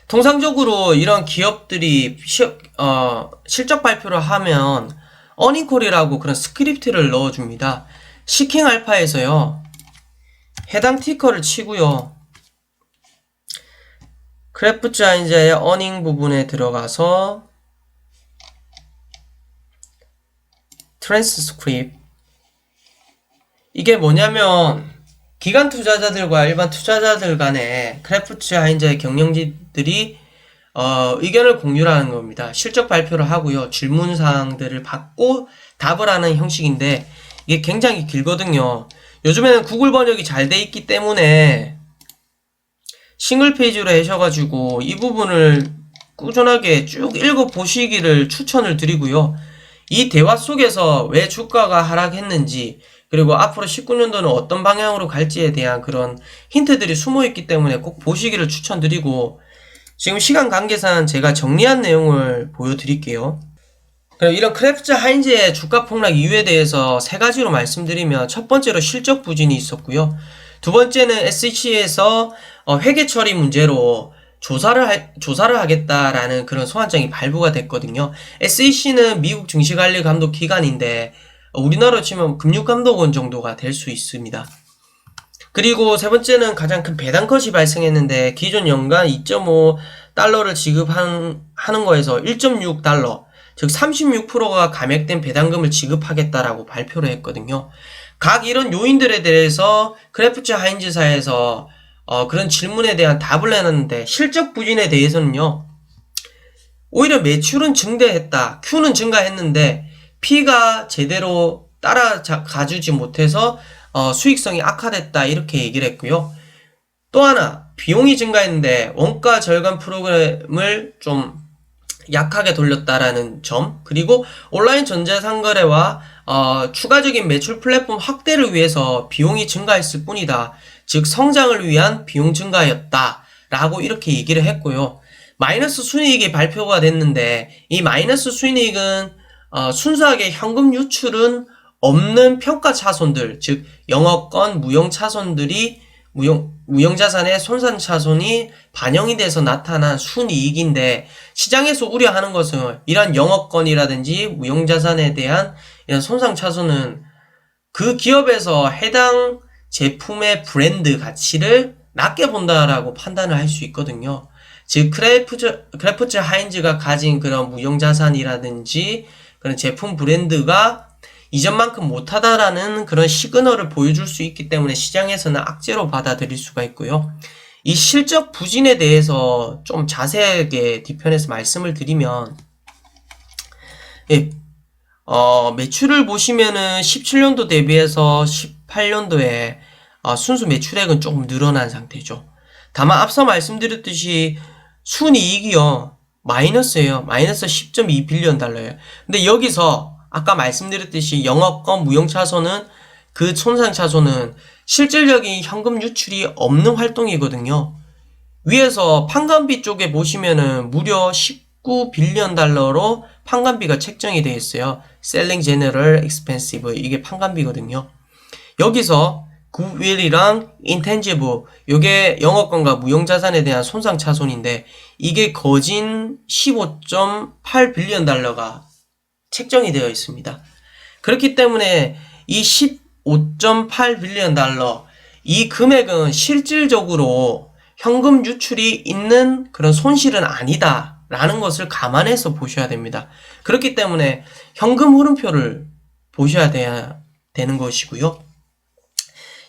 통상적으로 이런 기업들이 실적 발표를 하면 어닝콜이라고 그런 스크립트를 넣어줍니다. 시킹 알파에서요. 해당 티커를 치고요. 크래프트 하인즈의 어닝 부분에 들어가서 트랜스크립트, 이게 뭐냐면 기관 투자자들과 일반 투자자들 간에 크래프트 하인즈의 경영진들이 의견을 공유하는 겁니다. 실적 발표를 하고요. 질문사항들을 받고 답을 하는 형식인데 이게 굉장히 길거든요. 요즘에는 구글 번역이 잘 돼 있기 때문에 싱글 페이지로 하셔가지고 이 부분을 꾸준하게 쭉 읽어보시기를 추천을 드리고요. 이 대화 속에서 왜 주가가 하락했는지, 그리고 앞으로 19년도는 어떤 방향으로 갈지에 대한 그런 힌트들이 숨어있기 때문에 꼭 보시기를 추천드리고, 지금 시간 관계상 제가 정리한 내용을 보여드릴게요. 그럼 이런 크래프트 하인즈의 주가 폭락 이유에 대해서 세 가지로 말씀드리면, 첫 번째로 실적 부진이 있었고요. 두 번째는 SEC에서 회계 처리 문제로 조사를 하겠다라는 그런 소환장이 발부가 됐거든요. SEC는 미국 증시관리감독 기관인데 우리나라로 치면 금융감독원 정도가 될 수 있습니다. 그리고 세 번째는 가장 큰 배당컷이 발생했는데 기존 연간 2.5달러를 지급하는 거에서 1.6달러, 즉 36%가 감액된 배당금을 지급하겠다라고 발표를 했거든요. 각 이런 요인들에 대해서 크래프트 하인즈사에서 그런 질문에 대한 답을 내놨는데, 실적 부진에 대해서는요, 오히려 매출은 증대했다, Q는 증가했는데 P가 제대로 따라가주지 못해서 수익성이 악화됐다, 이렇게 얘기를 했고요. 또 하나, 비용이 증가했는데 원가 절감 프로그램을 좀 약하게 돌렸다라는 점, 그리고 온라인 전자상거래와 추가적인 매출 플랫폼 확대를 위해서 비용이 증가했을 뿐이다, 즉 성장을 위한 비용 증가였다 라고 이렇게 얘기를 했고요. 마이너스 순이익이 발표가 됐는데 이 마이너스 순이익은 순수하게 현금 유출은 없는 평가 차손들, 즉 영업권 무형 차손들이 무형자산의 손상 차손이 반영이 돼서 나타난 순이익인데, 시장에서 우려하는 것은 이러한 영업권이라든지 무형자산에 대한 이런 손상 차손은 그 기업에서 해당 제품의 브랜드 가치를 낮게 본다라고 판단을 할 수 있거든요. 즉 크래프트 하인즈가 가진 그런 무형자산이라든지 그런 제품 브랜드가 이전만큼 못하다라는 그런 시그널을 보여줄 수 있기 때문에 시장에서는 악재로 받아들일 수가 있고요. 이 실적 부진에 대해서 좀 자세하게 뒤편에서 말씀을 드리면, 매출을 보시면은 17년도 대비해서 18년도에 순수 매출액은 조금 늘어난 상태죠. 다만 앞서 말씀드렸듯이 순이익이요, 마이너스예요. 마이너스 10.2빌리언 달러예요. 근데 여기서 아까 말씀드렸듯이 영업권 무형차손은, 그 손상차손은 실질적인 현금 유출이 없는 활동이거든요. 위에서 판관비 쪽에 보시면은 무려 19빌리언 달러로 판관비가 책정이 되어 있어요. Selling General Expensive, 이게 판관비거든요. 여기서 굿윌이랑 인텐지브, 요게 영업권과 무형자산에 대한 손상차손인데 이게 거진 15.8빌리언 달러가 책정이 되어 있습니다. 그렇기 때문에 이 15.8빌리언 달러, 이 금액은 실질적으로 현금 유출이 있는 그런 손실은 아니다 라는 것을 감안해서 보셔야 됩니다. 그렇기 때문에 현금 흐름표를 보셔야 되는 것이고요.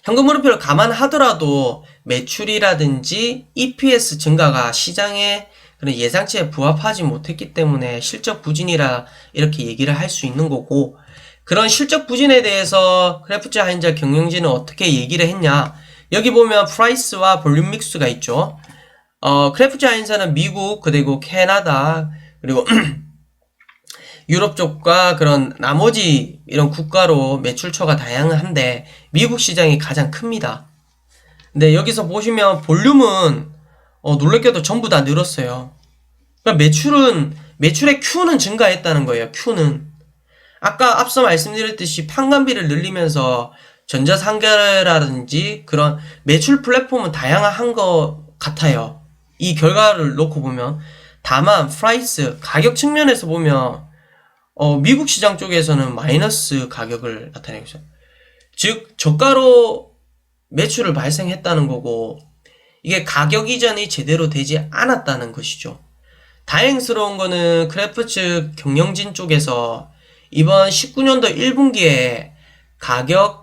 현금 흐름표를 감안하더라도 매출이라든지 EPS 증가가 시장의 그런 예상치에 부합하지 못했기 때문에 실적 부진이라 이렇게 얘기를 할 수 있는 거고, 그런 실적 부진에 대해서 크래프트 하인즈 경영진은 어떻게 얘기를 했냐, 여기 보면 프라이스와 볼륨 믹스가 있죠. 크래프트 하인즈는 미국, 그리고 캐나다, 그리고 유럽 쪽과 그런 나머지 이런 국가로 매출처가 다양한데 미국 시장이 가장 큽니다. 근데 여기서 보시면 볼륨은 놀랍게도 전부 다 늘었어요. 그러니까 매출의 Q는 증가했다는 거예요. Q는 아까 앞서 말씀드렸듯이 판관비를 늘리면서 전자상거래라든지 그런 매출 플랫폼은 다양한 것 같아요. 이 결과를 놓고 보면. 다만 프라이스 가격 측면에서 보면 미국 시장 쪽에서는 마이너스 가격을 나타내고 있어요. 즉 저가로 매출을 발생했다는 거고 이게 가격 이전이 제대로 되지 않았다는 것이죠. 다행스러운 거는 크래프츠 경영진 쪽에서 이번 19년도 1분기에 가격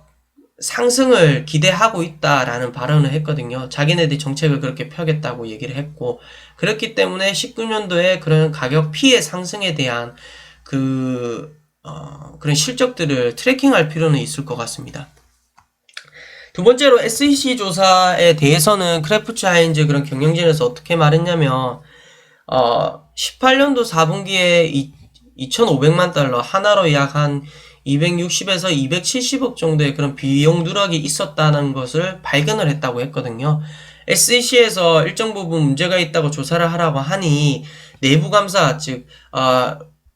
상승을 기대하고 있다라는 발언을 했거든요. 자기네들이 정책을 그렇게 펴겠다고 얘기를 했고, 그렇기 때문에 19년도에 그런 가격 피해 상승에 대한 그런 실적들을 트래킹할 필요는 있을 것 같습니다. 두 번째로 SEC 조사에 대해서는 크래프츠 하인즈 그런 경영진에서 어떻게 말했냐면 18년도 4분기에 2,500만 달러 하나로 약 한 260에서 270억 정도의 그런 비용 누락이 있었다는 것을 발견을 했다고 했거든요. SEC에서 일정 부분 문제가 있다고 조사를 하라고 하니 내부 감사, 즉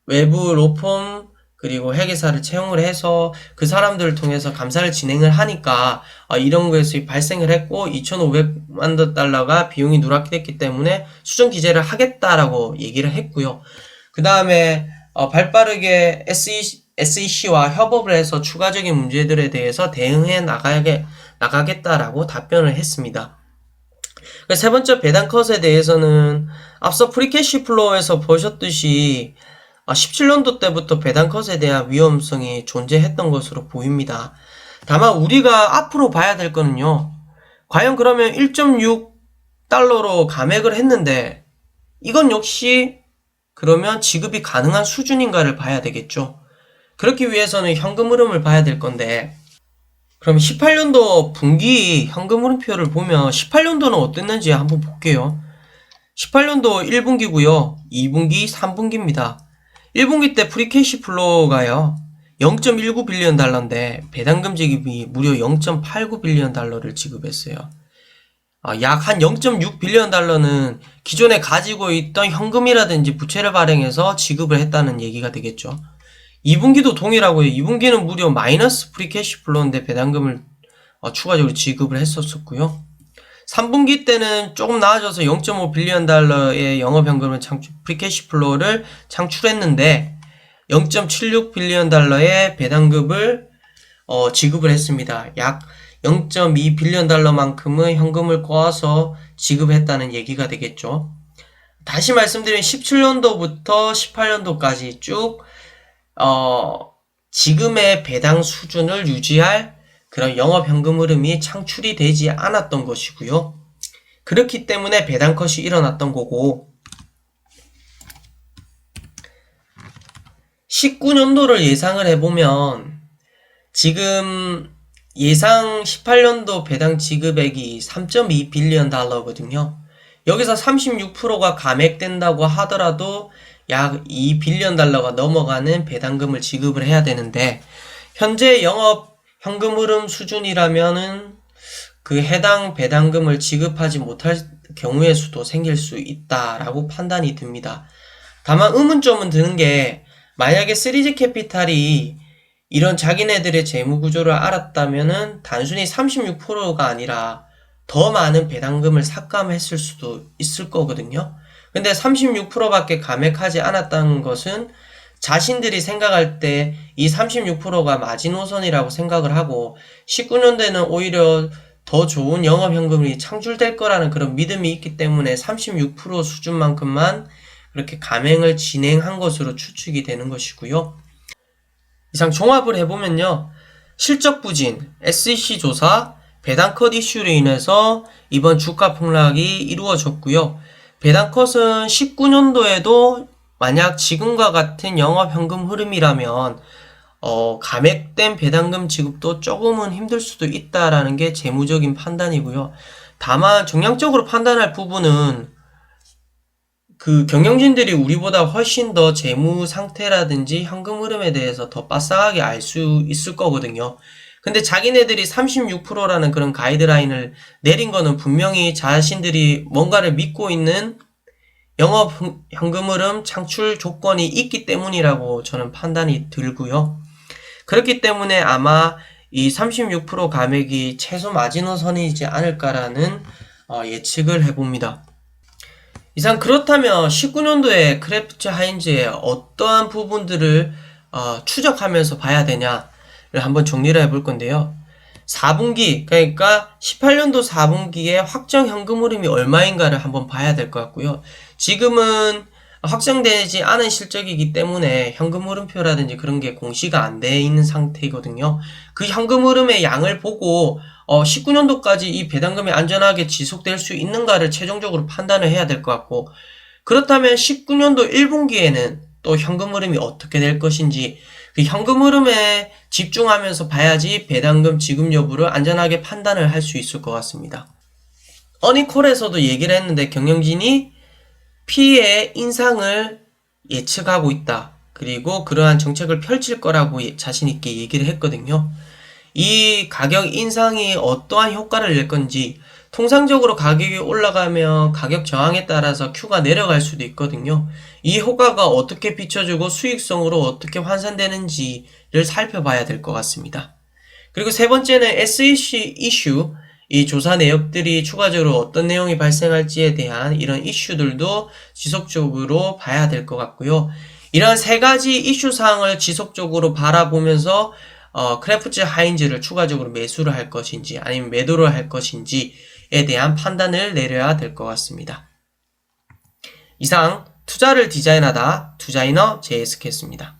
외부 로펌 그리고 회계사를 채용을 해서 그 사람들을 통해서 감사를 진행을 하니까 이런 것이 발생을 했고 2,500만 달러가 비용이 누락됐기 때문에 수정 기재를 하겠다라고 얘기를 했고요. 그 다음에 발빠르게 SEC와 협업을 해서 추가적인 문제들에 대해서 대응해 나가겠다라고 답변을 했습니다. 세 번째 배당 컷에 대해서는 앞서 프리캐시 플로우에서 보셨듯이 17년도 때부터 배당 컷에 대한 위험성이 존재했던 것으로 보입니다. 다만 우리가 앞으로 봐야 될 거는요. 과연 그러면 1.6달러로 감액을 했는데 이건 역시 그러면 지급이 가능한 수준인가를 봐야 되겠죠. 그렇기 위해서는 현금 흐름을 봐야 될 건데 그럼 18년도 분기 현금 흐름표를 보면 18년도는 어땠는지 한번 볼게요. 18년도 1분기고요. 2분기, 3분기입니다. 1분기 때 프리캐시 플로우가요. 0.19 빌리언 달러인데 배당금 지급이 무려 0.89 빌리언 달러를 지급했어요. 약 한 0.6 빌리언 달러는 기존에 가지고 있던 현금이라든지 부채를 발행해서 지급을 했다는 얘기가 되겠죠. 2분기도 동일하고요. 2분기는 무려 마이너스 프리캐시 플로우인데 배당금을 추가적으로 지급을 했었고요. 3분기 때는 조금 나아져서 0.5 빌리언 달러의 영업현금을 프리캐시 플로우를 창출했는데 0.76 빌리언 달러의 배당금을 지급을 했습니다. 약 0.2 빌리언 달러만큼의 현금을 꼬아서 지급했다는 얘기가 되겠죠. 다시 말씀드리면 17년도부터 18년도까지 쭉 지금의 배당 수준을 유지할 그런 영업현금 흐름이 창출이 되지 않았던 것이고요. 그렇기 때문에 배당 컷이 일어났던 거고 19년도를 예상을 해보면 지금 예상 18년도 배당 지급액이 3.2 빌리언 달러거든요. 여기서 36%가 감액된다고 하더라도 약 2 빌리언 달러가 넘어가는 배당금을 지급을 해야 되는데 현재 영업 현금 흐름 수준이라면은 그 해당 배당금을 지급하지 못할 경우의 수도 생길 수 있다라고 판단이 듭니다. 다만 의문점은 드는 게 만약에 3G 캐피탈이 이런 자기네들의 재무 구조를 알았다면은 단순히 36%가 아니라 더 많은 배당금을 삭감했을 수도 있을 거거든요. 근데 36%밖에 감액하지 않았다는 것은 자신들이 생각할 때 이 36%가 마지노선이라고 생각을 하고 19년도에는 오히려 더 좋은 영업현금이 창출될 거라는 그런 믿음이 있기 때문에 36% 수준만큼만 그렇게 감행을 진행한 것으로 추측이 되는 것이고요. 이상 종합을 해보면요. 실적 부진, SEC 조사, 배당 컷 이슈로 인해서 이번 주가 폭락이 이루어졌고요. 배당 컷은 19년도에도 만약 지금과 같은 영업현금 흐름이라면 감액된 배당금 지급도 조금은 힘들 수도 있다라는 게 재무적인 판단이고요. 다만 정량적으로 판단할 부분은 그 경영진들이 우리보다 훨씬 더 재무 상태라든지 현금 흐름에 대해서 더 빠삭하게 알 수 있을 거거든요. 근데 자기네들이 36%라는 그런 가이드라인을 내린 거는 분명히 자신들이 뭔가를 믿고 있는 영업 현금 흐름 창출 조건이 있기 때문이라고 저는 판단이 들고요. 그렇기 때문에 아마 이 36% 감액이 최소 마지노선이지 않을까라는 예측을 해봅니다. 이상 그렇다면 19년도에 크래프트 하인즈의 어떠한 부분들을 추적하면서 봐야 되냐를 한번 정리를 해볼 건데요. 4분기, 그러니까 18년도 4분기에 확정 현금 흐름이 얼마인가를 한번 봐야 될 것 같고요. 지금은 확정되지 않은 실적이기 때문에 현금 흐름표라든지 그런 게 공시가 안 돼 있는 상태이거든요. 그 현금 흐름의 양을 보고 19년도까지 이 배당금이 안전하게 지속될 수 있는가를 최종적으로 판단을 해야 될 것 같고, 그렇다면 19년도 1분기에는 또 현금 흐름이 어떻게 될 것인지 그 현금 흐름에 집중하면서 봐야지 배당금 지급 여부를 안전하게 판단을 할 수 있을 것 같습니다. 어닝콜에서도 얘기를 했는데 경영진이 P의 인상을 예측하고 있다. 그리고 그러한 정책을 펼칠 거라고 자신 있게 얘기를 했거든요. 이 가격 인상이 어떠한 효과를 낼 건지, 통상적으로 가격이 올라가면 가격 저항에 따라서 Q가 내려갈 수도 있거든요. 이 효과가 어떻게 비춰주고 수익성으로 어떻게 환산되는지를 살펴봐야 될 것 같습니다. 그리고 세 번째는 SEC 이슈, 이 조사 내역들이 추가적으로 어떤 내용이 발생할지에 대한 이런 이슈들도 지속적으로 봐야 될 것 같고요. 이런 세 가지 이슈 사항을 지속적으로 바라보면서 크래프트 하인즈를 추가적으로 매수를 할 것인지 아니면 매도를 할 것인지에 대한 판단을 내려야 될 것 같습니다. 이상 투자를 디자인하다 투자이너 JSK였습니다.